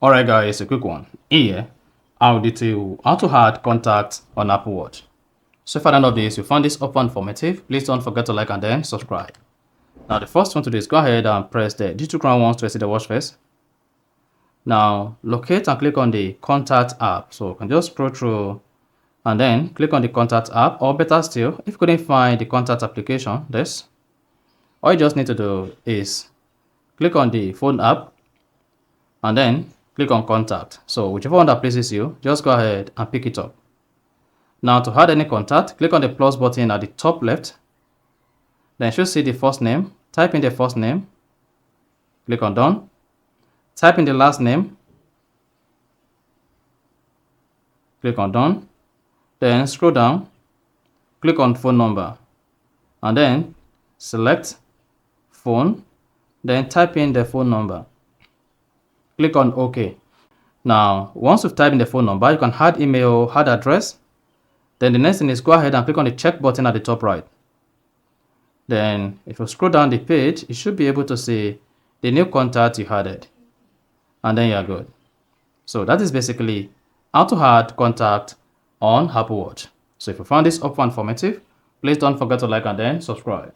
Alright guys, a quick one. Here, I'll detail how to add contacts on Apple Watch. So if at the end of this you found this often informative, please don't forget to like and then subscribe. Now the first one to do is go ahead and press the digital crown once to exit the watch face. Now locate and click on the contact app. So you can just scroll through and then click on the contact app, or better still, if you couldn't find the contact application, all you just need to do is click on the phone app and then click on contact. So whichever one that pleases you, just go ahead and pick it up. Now to add any contact, click on the plus button at the top left. Then you should see the first name. Type in the first name. Click on done. Type in the last name. Click on done. Then scroll down. Click on phone number. And then select phone. Then type in the phone number. Click on OK. Now, once you've typed in the phone number, you can add email, add address. Then the next thing is go ahead and click on the check button at the top right. Then if you scroll down the page, you should be able to see the new contact you added. And then you're good. So that is basically how to add contact on Apple Watch. So if you found this helpful and informative, please don't forget to like and then subscribe.